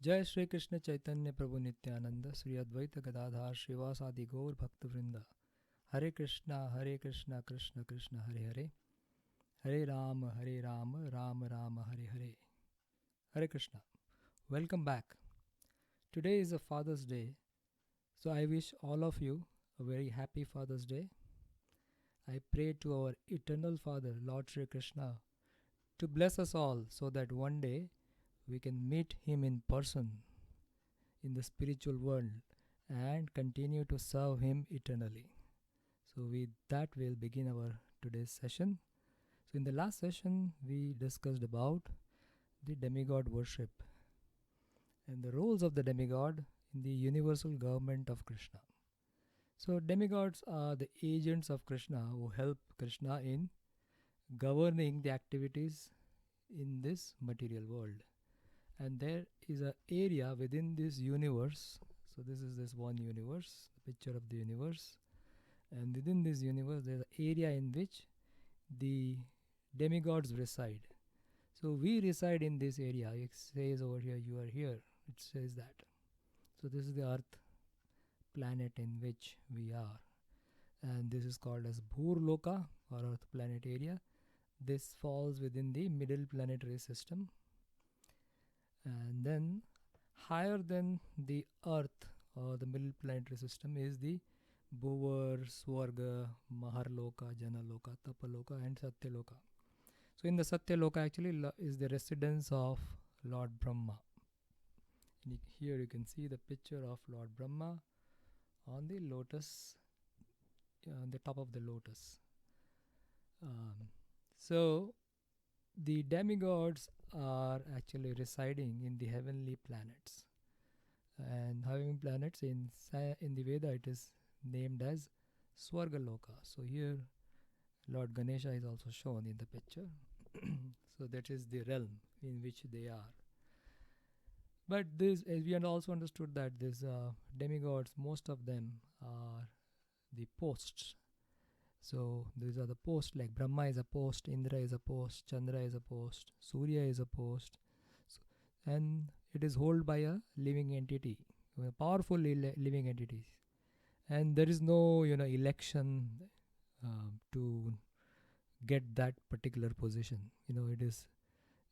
जय श्री कृष्ण चैतन्य प्रभु नित्यानंद श्री अद्वैत गदाधार श्रीवासादि गौर भक्त वृंद हरे Krishna Krishna Krishna Hare Hare Hare Ram Ram Ram Hare Hare. Hare Krishna. Welcome back. Today is a Father's Day, so I wish all of you a very happy Father's Day. I pray to our eternal Father, Lord Shri Krishna, to bless us all so that one day we can meet Him in person in the spiritual world and continue to serve Him eternally. So, with that, we'll begin our today's session. So, in the last session, we discussed about the demigod worship and the roles of the demigod in the universal government of Krishna. So, demigods are the agents of Krishna who help Krishna in governing the activities in this material world. And there is an area within this universe. So, this is this one universe, the picture of the universe. And within this universe, there is an area in which the demigods reside. So, we reside in this area. It says over here, you are here. It says that. So, this is the Earth planet in which we are. And this is called as Bhurloka or Earth planet area. This falls within the middle planetary system. And then higher than the Earth or the middle planetary system is the Bhuvar, Swarga, Maharloka, Janaloka, Tapaloka and Satyaloka. So in the Satyaloka actually is the residence of Lord Brahma. And here you can see the picture of Lord Brahma on the lotus, on the top of the lotus. So the demigods are actually residing in the heavenly planets. And heavenly planets in the Veda it is named as Swargaloka. So here Lord Ganesha is also shown in the picture. So that is the realm in which they are. But this, as we had also understood that these demigods, most of them are the posts. So these are the posts, like Brahma is a post, Indra is a post, Chandra is a post, Surya is a post, and it is held by a living entity, a powerful living entity, and there is no election to get that particular position. It is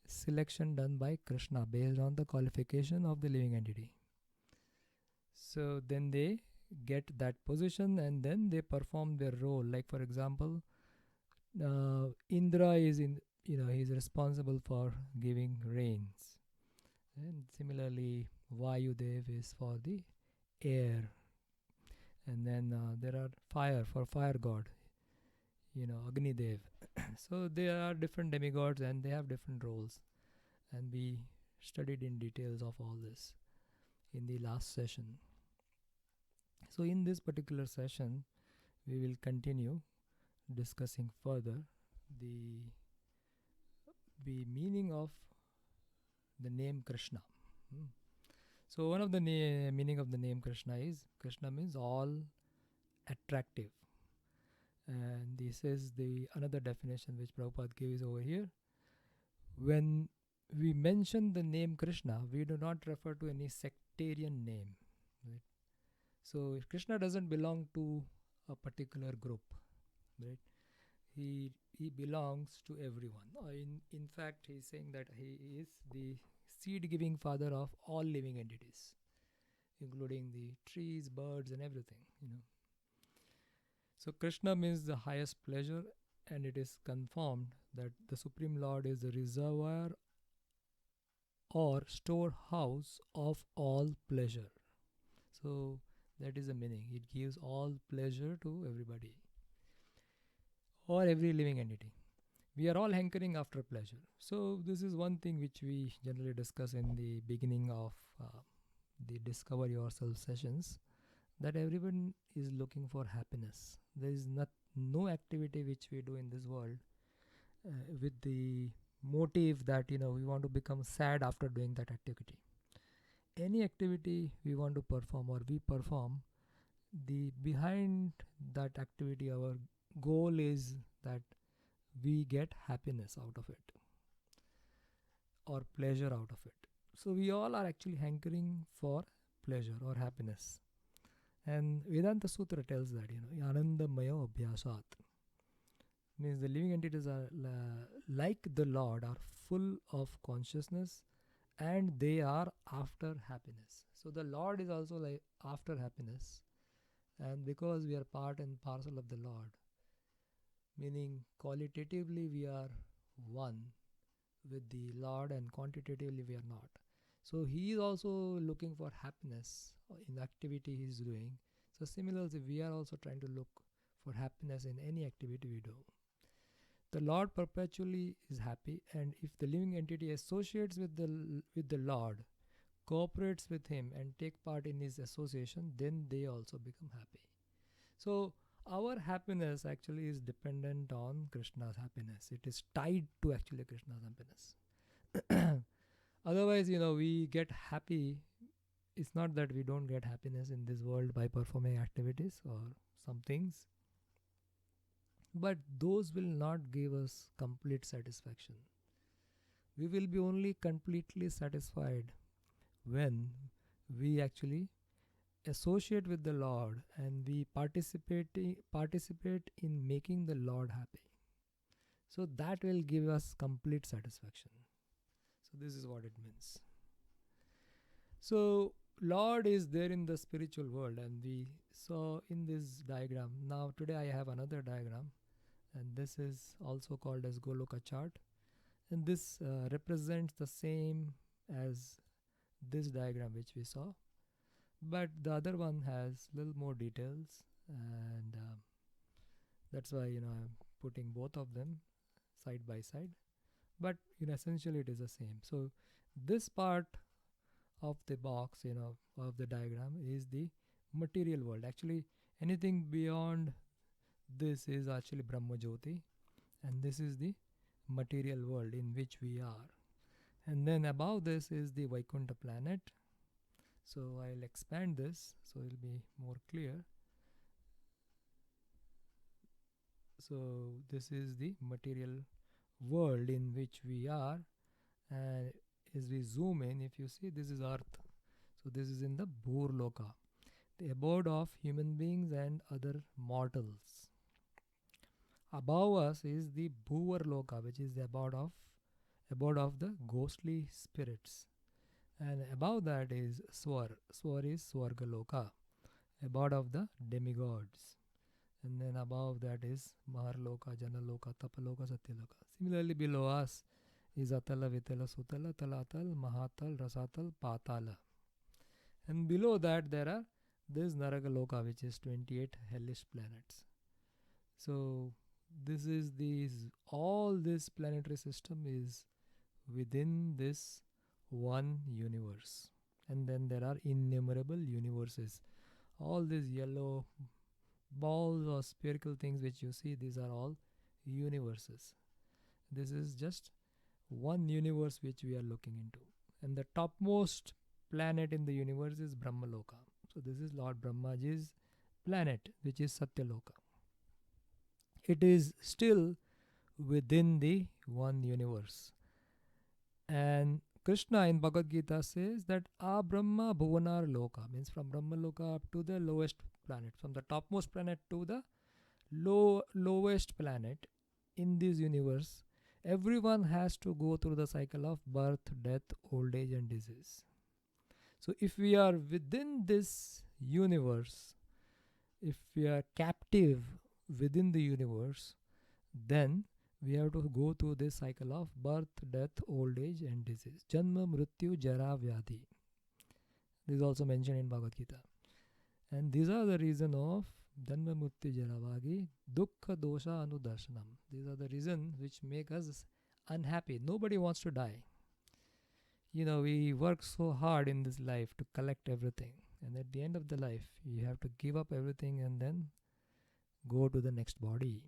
selection done by Krishna based on the qualification of the living entity. So then they get that position and then they perform their role. Like for example, Indra is he's responsible for giving rains, and similarly Vayudev is for the air, and then there are fire god, Agni Dev. So there are different demigods and they have different roles, and we studied in details of all this in the last session. So in this particular session we will continue discussing further the meaning of the name Krishna. So one of the meaning of the name Krishna is Krishna means all attractive, and this is the another definition which Prabhupada gives over here. When we mention the name Krishna, we do not refer to any sectarian name, right? So Krishna doesn't belong to a particular group, right? He belongs to everyone. In fact, he is saying that he is the seed-giving father of all living entities, including the trees, birds, and everything. So Krishna means the highest pleasure, and it is confirmed that the Supreme Lord is the reservoir or storehouse of all pleasure. So that is the meaning. It gives all pleasure to everybody or every living entity. We are all hankering after pleasure. So this is one thing which we generally discuss in the beginning of the Discover Yourself sessions, that everyone is looking for happiness. There is no activity which we do in this world with the motive that we want to become sad after doing that activity. Any activity we want to perform or we perform, the behind that activity our goal is that we get happiness out of it or pleasure out of it. So we all are actually hankering for pleasure or happiness. And Vedanta Sutra tells that, Anandamaya Abhyasat. Means the living entities are like the Lord, are full of consciousness, and they are after happiness. So the Lord is also like after happiness. And because we are part and parcel of the Lord, meaning qualitatively we are one with the Lord and quantitatively we are not. So he is also looking for happiness in the activity he is doing. So similarly, we are also trying to look for happiness in any activity we do. The Lord perpetually is happy, and if the living entity associates with the Lord, cooperates with him, and take part in his association, then they also become happy. So our happiness actually is dependent on Krishna's happiness. It is tied to actually Krishna's happiness. Otherwise, we get happy. It's not that we don't get happiness in this world by performing activities or some things, but those will not give us complete satisfaction. We will be only completely satisfied when we actually associate with the Lord and we participate in making the Lord happy. So that will give us complete satisfaction. So this is what it means. So Lord is there in the spiritual world, and we saw in this diagram. Now today I have another diagram, and this is also called as Goloka chart, and this represents the same as this diagram which we saw, but the other one has little more details, and that's why I'm putting both of them side by side, but essentially it is the same. So this part of the box, of the diagram is the material world. Actually, anything beyond this is actually Brahma Jyoti, and this is the material world in which we are. And then above this is the Vaikuntha planet. So I'll expand this so it'll be more clear. So this is the material world in which we are, and as we zoom in, if you see, this is Earth. So this is in the Bhurloka, the abode of human beings and other mortals. Above us is the Bhuvarloka, which is the abode of the ghostly spirits. And above that is Swar. Swar is Swargaloka, abode of the demigods. And then above that is Maharloka, Janaloka, Tapaloka, Satyaloka. Similarly, below us is Atala, Vitala, Sutala, Talatal, Mahatal, Rasatal, Patala. And below that there are this Naragaloka, which is 28 hellish planets. So this is all this planetary system is within this one universe. And then there are innumerable universes. All these yellow balls or spherical things which you see, these are all universes. This is just one universe which we are looking into. And the topmost planet in the universe is Brahmaloka. So this is Lord Brahmaji's planet, which is Satyaloka. It is still within the one universe. And Krishna in Bhagavad Gita says that A Brahma Bhuvanar Loka, means from Brahma Loka up to the lowest planet, from the topmost planet to the lowest planet in this universe. Everyone has to go through the cycle of birth, death, old age, and disease. So if we are within this universe, if we are captive within the universe, then we have to go through this cycle of birth, death, old age, and disease. Janma, Mrityu, Jara, Vyadhi. This is also mentioned in Bhagavad Gita. And these are the reason of Janma, Mrityu, Jara, Vyadhi, Dukkha, Dosha, Anudarshanam. These are the reasons which make us unhappy. Nobody wants to die. We work so hard in this life to collect everything. And at the end of the life, you have to give up everything and then go to the next body.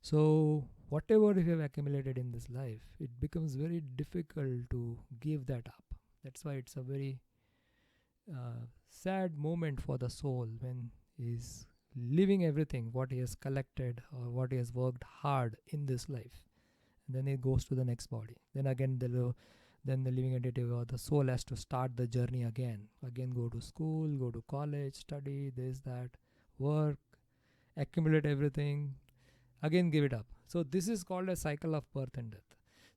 So whatever you have accumulated in this life, it becomes very difficult to give that up. That's why it's a very sad moment for the soul when he is leaving everything, what he has collected or what he has worked hard in this life. And then he goes to the next body. Then again Then the living entity or the soul has to start the journey again. Again, go to school, go to college, study, this, that, work, accumulate everything, again give it up. So this is called a cycle of birth and death.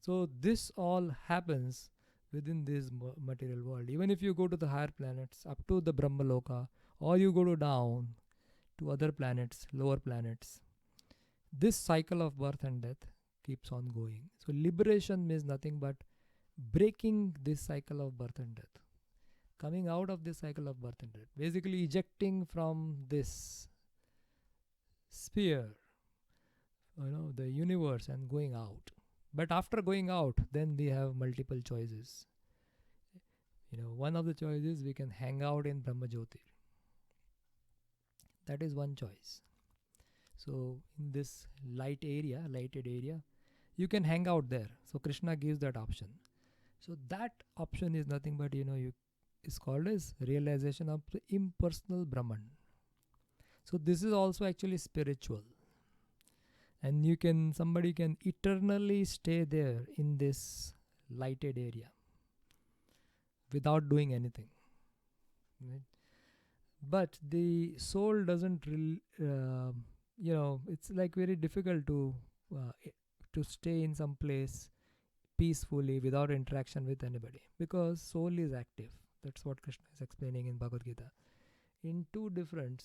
So this all happens within this material world. Even if you go to the higher planets, up to the Brahmaloka, or you go to down to other planets, lower planets, this cycle of birth and death keeps on going. So liberation means nothing but breaking this cycle of birth and death, coming out of this cycle of birth and death, basically ejecting from this sphere, the universe, and going out. But after going out, then we have multiple choices. One of the choices, we can hang out in Brahmajyoti. That is one choice. So in this lighted area, you can hang out there. So Krishna gives that option. So that option is nothing but, is called as realization of the impersonal Brahman. So this is also actually spiritual. And somebody can eternally stay there in this lighted area without doing anything. Right? But the soul doesn't it's like very difficult to stay in some place peacefully without interaction with anybody, because soul is active. That's what Krishna is explaining in Bhagavad Gita in two different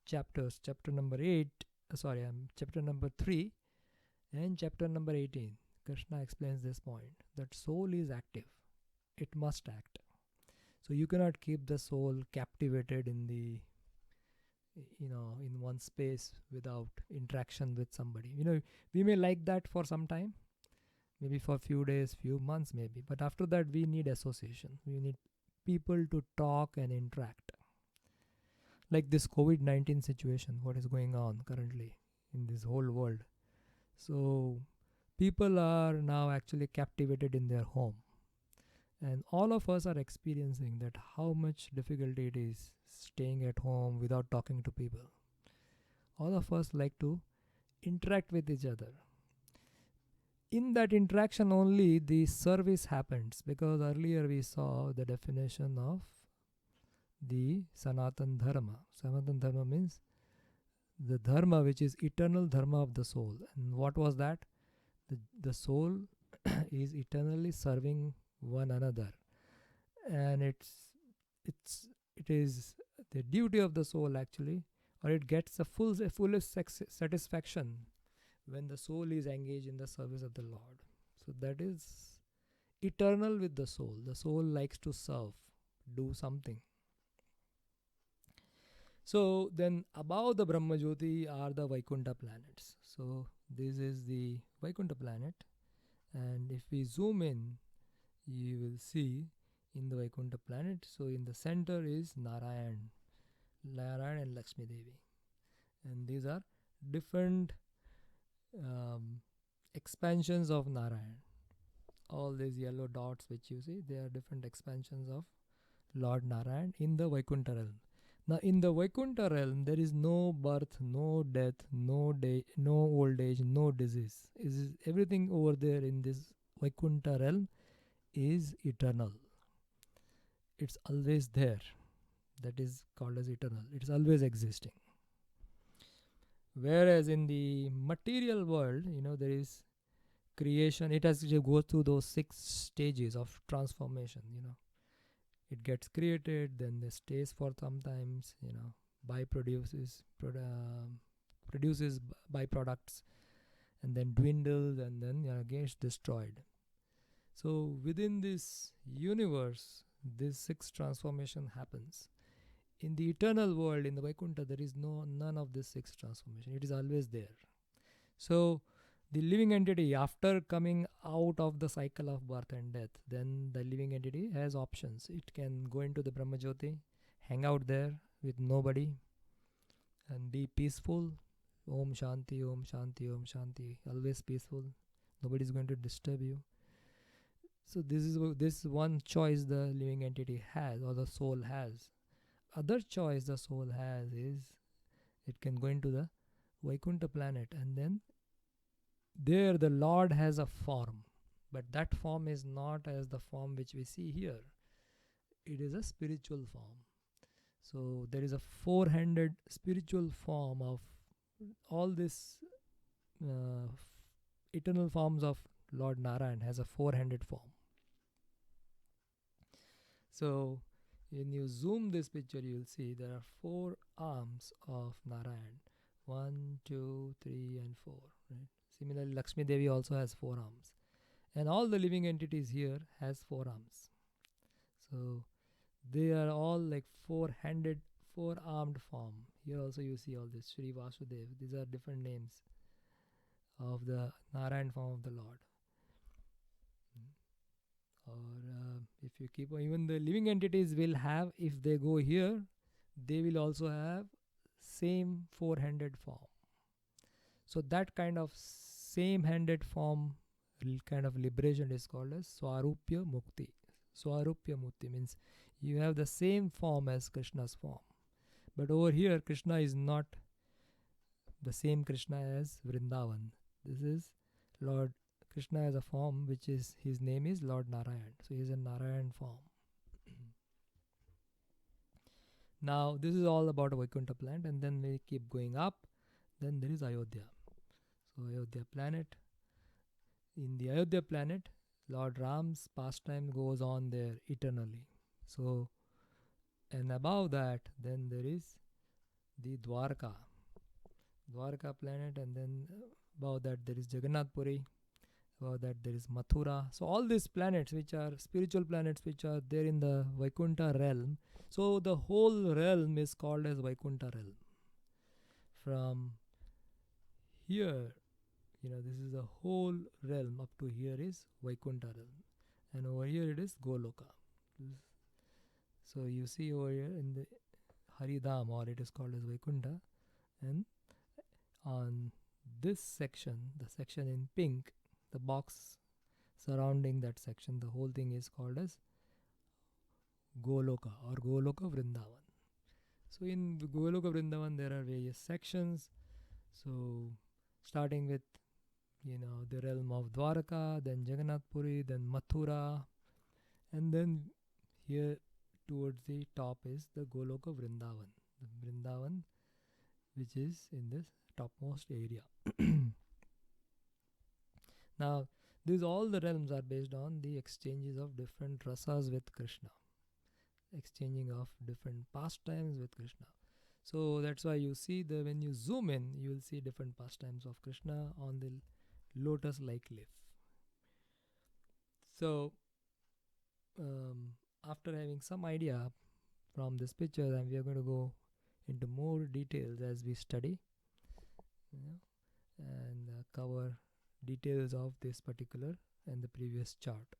chapters, chapter number 3 and chapter number 18. Krishna explains this point, that soul is active, it must act. So you cannot keep the soul captivated in in one space without interaction with somebody. We may like that for some time, maybe for a few days, few months maybe, but after that we need association. We need people to talk and interact. Like this COVID-19 situation, what is going on currently in this whole world. So people are now actually captivated in their home. And all of us are experiencing that, how much difficulty it is staying at home without talking to people. All of us like to interact with each other. In that interaction only the service happens, because earlier we saw the definition of the Sanatan Dharma. Sanatan Dharma means the dharma which is eternal dharma of the soul. And what was that? The soul is eternally serving one another, and it is the duty of the soul actually, or it gets the fullest satisfaction when the soul is engaged in the service of the Lord. So that is eternal with the soul. The soul likes to serve, do something. So then above the Brahmajyoti are the Vaikuntha planets. So this is the Vaikuntha planet, and if we zoom in, you will see in the Vaikuntha planet, so in the center is Narayan and Lakshmi Devi, and these are different expansions of Narayan. All these yellow dots which you see, they are different expansions of Lord Narayan in the Vaikuntha realm. Now in the Vaikuntha realm, there is no birth, no death, no old age, no disease. Everything over there in this Vaikuntha realm is eternal. It's always there. That is called as eternal. It's always existing. Whereas in the material world, there is creation. It has to go through those 6 stages of transformation. It gets created, then it stays for sometimes, produces byproducts, and then dwindles, and then gets destroyed. So within this universe, this 6 transformation happens. In the eternal world, in the Vaikuntha, there is none of this 6 transformation. It is always there. So the living entity, after coming out of the cycle of birth and death, then the living entity has options. It can go into the Brahmajyoti, hang out there with nobody, and be peaceful. Om Shanti, Om Shanti, Om Shanti. Always peaceful. Nobody is going to disturb you. So this is one choice the living entity has, or the soul has. Other choice the soul has is, it can go into the Vaikuntha planet, and then there the Lord has a form. But that form is not as the form which we see here. It is a spiritual form. So there is a four-handed spiritual form of all this eternal forms of Lord Narayan has a four-handed form. So when you zoom this picture, you will see there are four arms of Narayan. 1, 2, 3, and 4. Right? Similarly, Lakshmi Devi also has four arms. And all the living entities here has four arms. So they are all like four-handed, four-armed form. Here also you see all this Shri Vasudev. These are different names of the Narayan form of the Lord. Or if you keep, even the living entities will have, if they go here, they will also have same four-handed form. So that kind of same-handed form kind of liberation is called as Swarupya Mukti. Swarupya Mukti means you have the same form as Krishna's form. But over here, Krishna is not the same Krishna as Vrindavan. This is Lord Krishna has a form which is, his name is Lord Narayan. So he is a Narayan form. Now this is all about Vaikuntha planet, and then we keep going up. Then there is Ayodhya. So Ayodhya planet. In the Ayodhya planet, Lord Ram's pastime goes on there eternally. So, and above that, then there is the Dwarka planet, and then above that there is Jagannath Puri. Above that there is Mathura. So all these planets, which are spiritual planets, which are there in the Vaikuntha realm. So the whole realm is called as Vaikuntha realm. From here, this is the whole realm. Up to here is Vaikuntha realm, and over here it is Goloka. So you see over here in the Haridham, or it is called as Vaikuntha, and on this section, the section in pink, the box surrounding that section, the whole thing is called as Goloka or Goloka Vrindavan. So in Goloka Vrindavan there are various sections. So starting with the realm of Dwarka, then Jagannath Puri, then Mathura, and then here towards the top is the Goloka Vrindavan, the Vrindavan which is in this topmost area. Now, all the realms are based on the exchanges of different rasas with Krishna, exchanging of different pastimes with Krishna. So that's why you see when you zoom in, you will see different pastimes of Krishna on the lotus-like leaf. So after having some idea from this picture, and we are going to go into more details as we study, and cover details of this particular and the previous chart.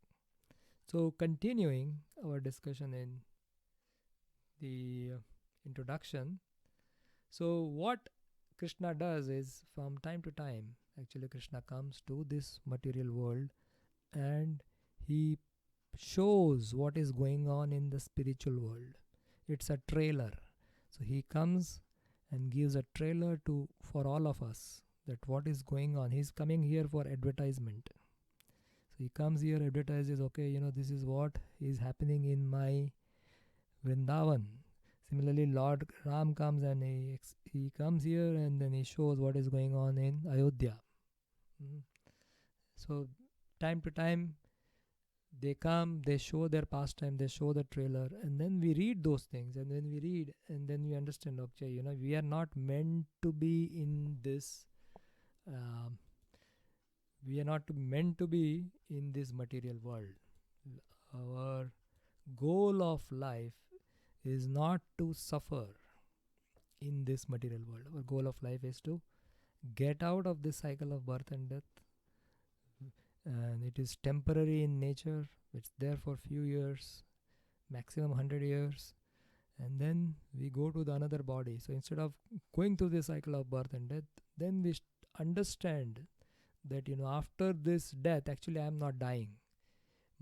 So continuing our discussion in the introduction. So what Krishna does is, from time to time, actually Krishna comes to this material world and he shows what is going on in the spiritual world. It's a trailer. So he comes and gives a trailer for all of us, that what is going on. He's coming here for advertisement. So he comes here, advertises, okay, this is what is happening in my Vrindavan. Similarly, Lord Ram comes and he comes here and then he shows what is going on in Ayodhya. So time to time they come, they show their pastime, they show the trailer, and then we read those things, and then we read, and then we understand, okay, we are not meant to be in this we are not meant to be in this material world. Our goal of life is not to suffer in this material world. Our goal of life is to get out of this cycle of birth and death, and it is temporary in nature. It's there for few years, maximum 100 years, and then we go to the another body. So instead of going through this cycle of birth and death, then we understand that after this death, actually I am not dying.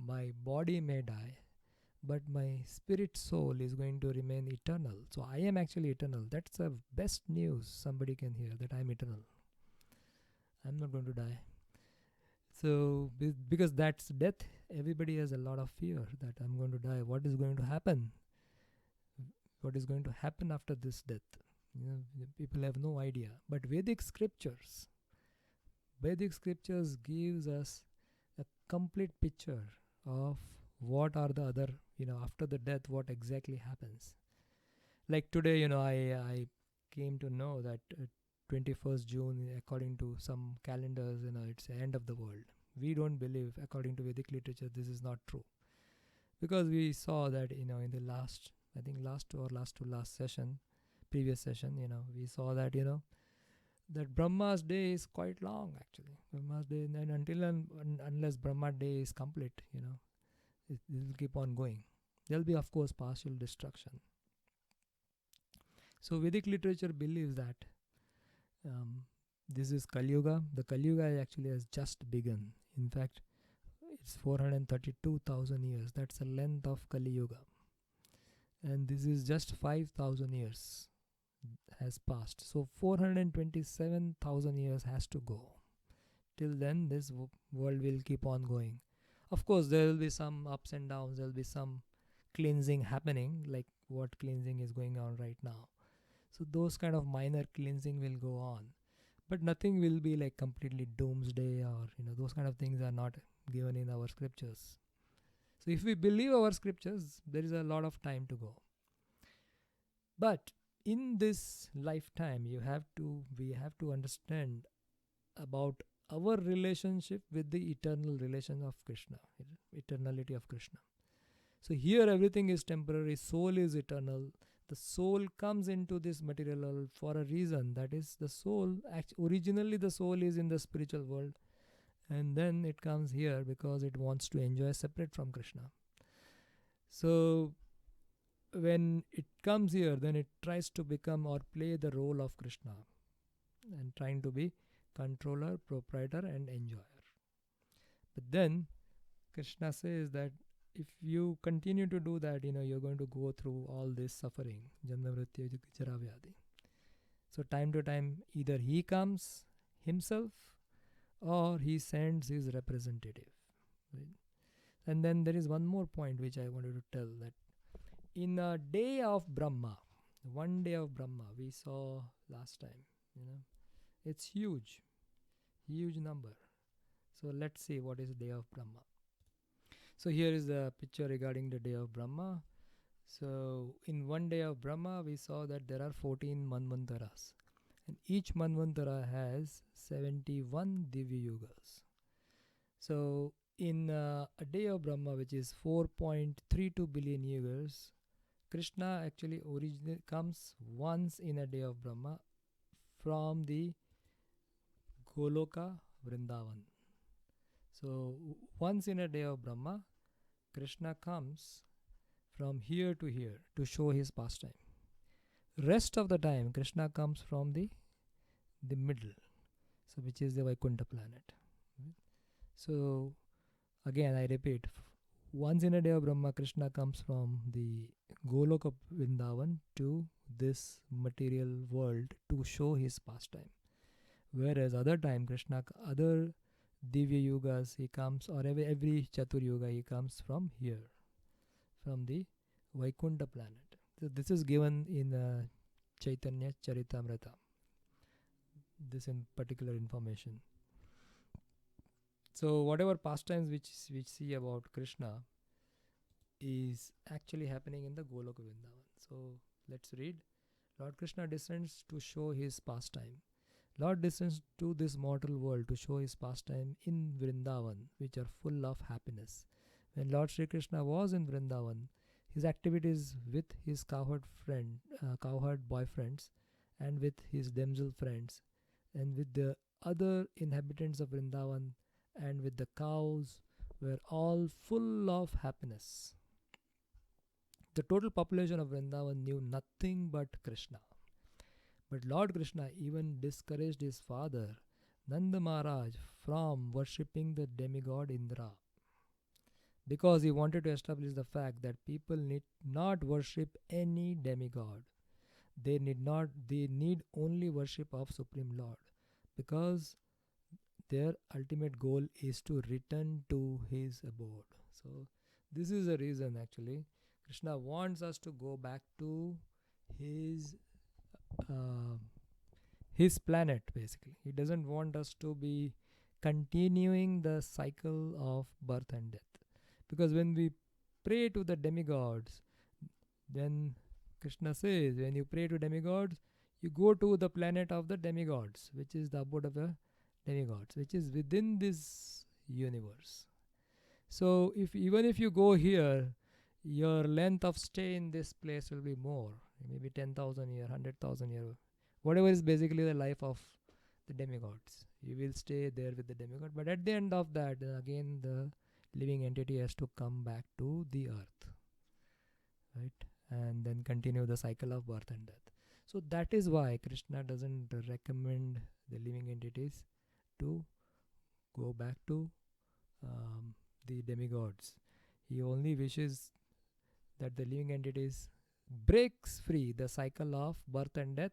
My body may die, but my spirit soul is going to remain eternal. So I am actually eternal. That's the best news somebody can hear, that I am eternal. I'm not going to die. Because that's death, everybody has a lot of fear that I'm going to die. What is going to happen? What is going to happen after this death? People have no idea. But Vedic scriptures gives us a complete picture of what are the other, after the death, what exactly happens. Like today, I came to know that 21st June, according to some calendars, it's the end of the world. We don't believe, according to Vedic literature, this is not true. Because we saw that, in the last, I think last to last session, previous session, we saw that, that Brahma's day is quite long actually. Brahma's day, and unless Brahma day is complete, it will keep on going. There'll be, of course, partial destruction. So Vedic literature believes that this is Kali Yuga. The Kali Yuga actually has just begun. In fact, it's 432,000 years. That's the length of Kali Yuga. And this is just 5,000 years has passed. So 427,000 years has to go. Till then, this world will keep on going. Of course, there will be some ups and downs. There will be some cleansing happening, like what cleansing is going on right now. So those kind of minor cleansing will go on. But nothing will be like completely doomsday, or those kind of things are not given in our scriptures. So if we believe our scriptures, there is a lot of time to go. But in this lifetime, we have to understand about our relationship with the eternal relation of Krishna, eternality of Krishna. So here everything is temporary, soul is eternal. The soul comes into this material world for a reason. That is, the soul, originally the soul is in the spiritual world, and then it comes here because it wants to enjoy separate from Krishna. So when it comes here, then it tries to become or play the role of Krishna, and trying to be controller, proprietor, and enjoyer. But then Krishna says that if you continue to do that, you're going to go through all this suffering, janma mrityu jara vyadi. So time to time, either he comes himself or he sends his representative. Right? And then there is one more point which I wanted to tell, that in a day of Brahma, one day of Brahma, we saw last time, it's huge number. So let's see what is day of Brahma. So here is the picture regarding the day of Brahma. So in one day of Brahma, we saw that there are 14 Manvantaras. And each Manvantara has 71 Divya Yugas. So in a day of Brahma, which is 4.32 billion years, Krishna actually comes once in a day of Brahma from the Goloka Vrindavan. So once in a day of Brahma, Krishna comes from here to here to show his pastime. Rest of the time, Krishna comes from the middle, so which is the Vaikuntha planet. So again, I repeat, once in a day of Brahma, Krishna comes from the Goloka Vrindavan to this material world to show his pastime. Whereas other time, Krishna, other Divya Yugas, he comes, or every Chatur Yuga, he comes from here, from the Vaikuntha planet. So this is given in Chaitanya Charitamrita, this in particular information. So whatever pastimes which we see about Krishna is actually happening in the Goloka Vrindavan. So let's read. Lord Krishna descends to show his pastime. Lord descends to this mortal world to show his pastime in Vrindavan, which are full of happiness. When Lord Sri Krishna was in Vrindavan, his activities with his cowherd boyfriends, and with his damsel friends, and with the other inhabitants of Vrindavan, and with the cows, were all full of happiness. The total population of Vrindavan knew nothing but Krishna. But Lord Krishna even discouraged his father, Nanda Maharaj, from worshipping the demigod Indra, because he wanted to establish the fact that people need not worship any demigod. They need only worship of Supreme Lord, because their ultimate goal is to return to his abode. So this is the reason actually Krishna wants us to go back to his uh, his planet. Basically, he doesn't want us to be continuing the cycle of birth and death, because when we pray to the demigods, then Krishna says, when you pray to demigods, you go to the planet of the demigods, which is the abode of the demigods, which is within this universe. So if even if you go here, your length of stay in this place will be more, maybe 10,000 year, 100,000 year, whatever is basically the life of the demigods. You will stay there with the demigod, but at the end of that, again the living entity has to come back to the earth, right? And then continue the cycle of birth and death. So that is why Krishna doesn't recommend the living entities to go back to the demigods. He only wishes that the living entities breaks free the cycle of birth and death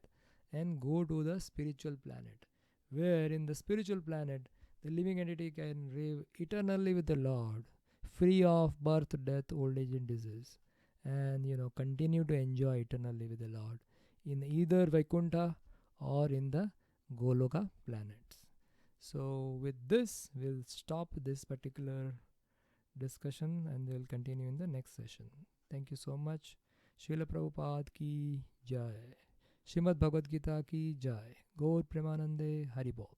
and go to the spiritual planet, where in the spiritual planet the living entity can live eternally with the Lord, free of birth, death, old age and disease, and continue to enjoy eternally with the Lord in either Vaikuntha or in the Goloka planets. So with this we'll stop this particular discussion and we'll continue in the next session. Thank you so much. Srila Prabhupada ki jai. Shrimad Bhagavad Gita ki jai. Gaur Premanande Haribol.